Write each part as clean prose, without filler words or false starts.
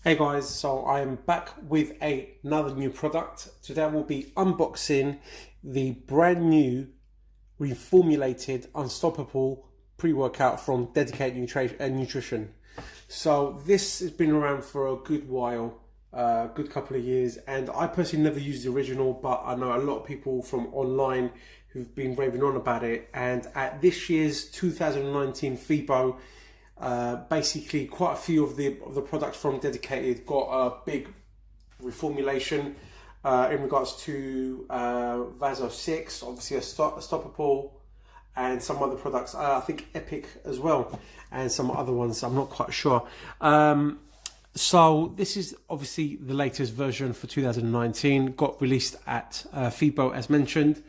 Hey guys, so I am back with another new product. Today I will be unboxing the brand new reformulated Unstoppable pre-workout from Dedicated Nutrition. So this has been around for a good while, a good couple of years, and I personally never used the original, but I know a lot of people from online who've been raving on about it. And at this year's 2019 FIBO, basically quite a few of the products from Dedicated got a big reformulation in regards to Vaso 6, obviously a stoppable, and some other products, I think Epic as well, and some other ones, I'm not quite sure. So this is obviously the latest version for 2019, got released at FIBO as mentioned,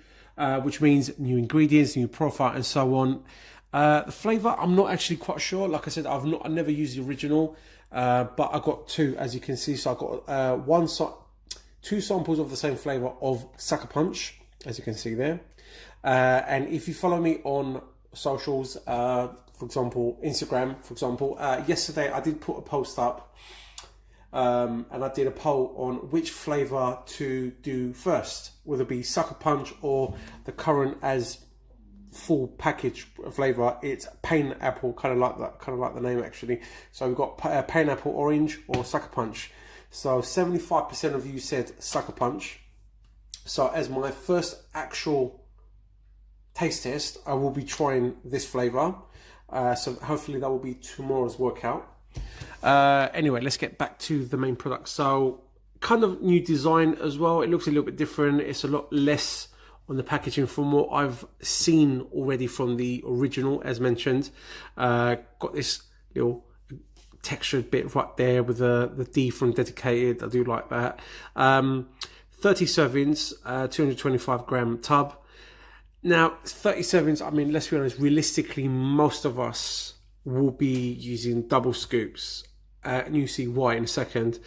which means new ingredients, new profile and so on. The flavour, I'm not actually quite sure. Like I said, I never used the original, but I got two, as you can see. So I got two samples of the same flavour of Sucker Punch, as you can see there. And if you follow me on socials, for example, Instagram, for example, yesterday I did put a post up, and I did a poll on which flavour to do first, whether it be Sucker Punch or the current as full package flavor. It's pineapple, kind of like the name actually. So we've got pineapple orange or Sucker Punch. So 75% of you said Sucker Punch. So as my first actual taste test, I will be trying this flavor. So hopefully that will be tomorrow's workout. Anyway, let's get back to the main product. So kind of new design as well. It looks a little bit different. It's a lot less on the packaging from what I've seen already from the original, as mentioned. Got this little textured bit right there with the D from Dedicated. I do like that. 30 servings, 225 gram tub. Now, 30 servings, I mean, let's be honest, realistically, most of us will be using double scoops. And you see why in a second.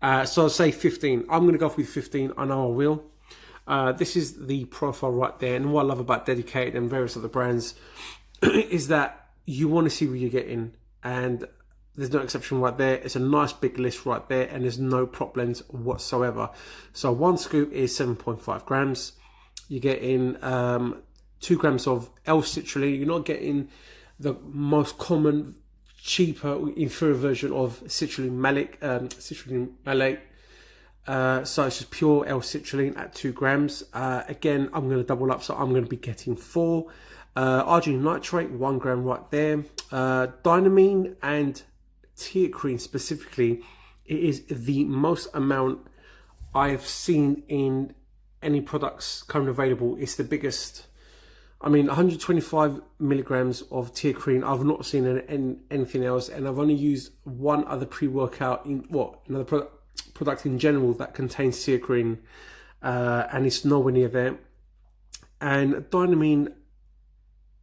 So I'll say 15. I'm going to go with 15. I know I will. This is the profile right there, and what I love about Dedicated and various other brands is that you want to see what you're getting, and there's no exception right there. It's a nice big list right there, and there's no prop blends whatsoever. So one scoop is 7.5 grams. You're getting 2 grams of L-citrulline. You're not getting the most common, cheaper, inferior version of citrulline malate. So it's just pure L-citrulline at 2 grams. Again, I'm going to double up, so I'm going to be getting 4. Arginine nitrate, 1 gram right there. Dynamine and teacrine specifically, it is the most amount I've seen in any products currently available. It's the biggest. I mean, 125 milligrams of teacrine, I've not seen in anything else, and I've only used one other pre-workout in another product in general that contains teacrine, and it's nowhere near there. And Dynamine,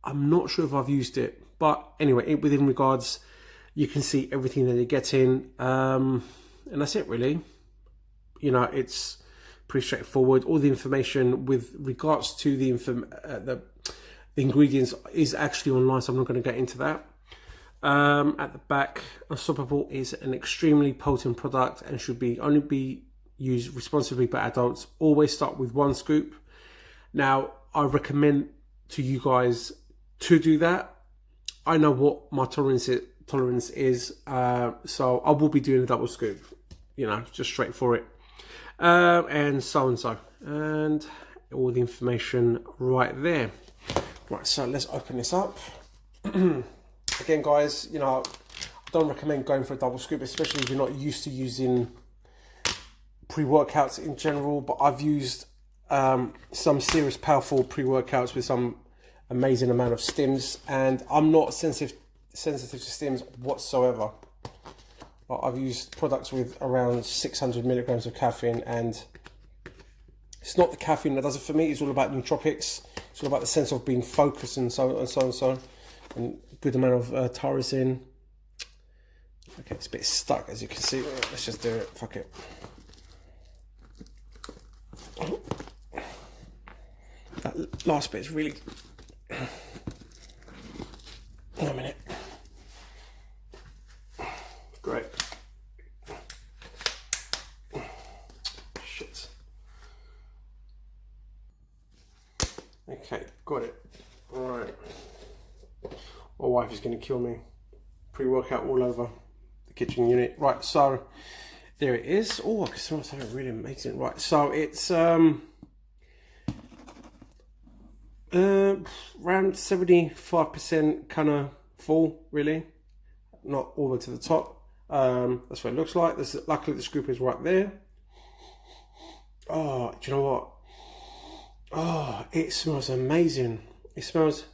I'm not sure if I've used it, but anyway, within regards, you can see everything that you're getting, and that's it really. You know, it's pretty straightforward. All the information with regards to the ingredients is actually online, so I'm not going to get into that. At the back, Unstoppable is an extremely potent product and should only be used responsibly by adults. Always start with 1 scoop. Now, I recommend to you guys to do that. I know what my tolerance is, so I will be doing a double scoop. You know, just straight for it, and so and so, and all the information right there. Right, so let's open this up. Again, guys, you know, I don't recommend going for a double scoop, especially if you're not used to using pre-workouts in general, but I've used some serious powerful pre-workouts with some amazing amount of stims, and I'm not sensitive to stims whatsoever. But I've used products with around 600 milligrams of caffeine, and it's not the caffeine that does it for me. It's all about nootropics. It's all about the sense of being focused and so on and so on and so on. And good amount of tyrosine. Okay, it's a bit stuck, as you can see. Let's just do it. Fuck it. That last bit is really. 1 minute. Great. Got it. All right. My wife is going to kill me. Pre-workout all over the kitchen unit. Right, so there it is. Oh, I can smell something really amazing. Right, so it's around 75% kind of full, really. Not all the way to the top. That's what it looks like. Luckily the scoop is right there. Oh, do you know what? Oh, it smells amazing. It smells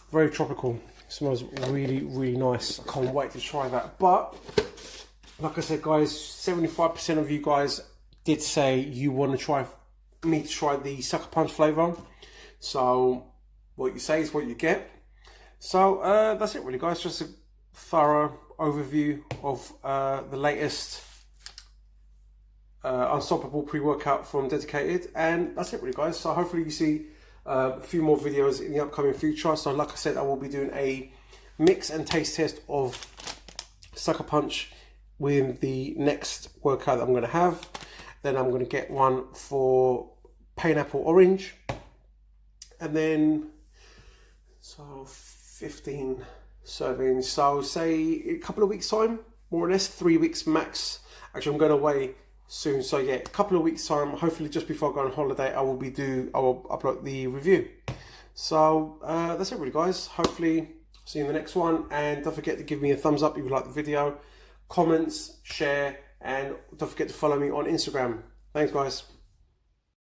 very tropical. It smells really, really nice. I can't wait to try that. But like I said, guys, 75% of you guys did say you want to try me to try the Sucker Punch flavor. So what you say is what you get. So that's it really, guys. Just a thorough overview of the latest Unstoppable pre-workout from Dedicated, and that's it really, guys. So hopefully you see a few more videos in the upcoming future. So like I said, I will be doing a mix and taste test of Sucker Punch with the next workout that I'm going to have. Then I'm going to get one for Pineapple Orange, and then so 15 servings. So say a couple of weeks time, more or less 3 weeks max. Actually, I'm going away soon, so yeah, a couple of weeks time, hopefully just before I go on holiday, I will upload the review. So that's it really, guys. Hopefully see you in the next one, and don't forget to give me a thumbs up if you like the video, comments, share, and don't forget to follow me on Instagram. Thanks, guys.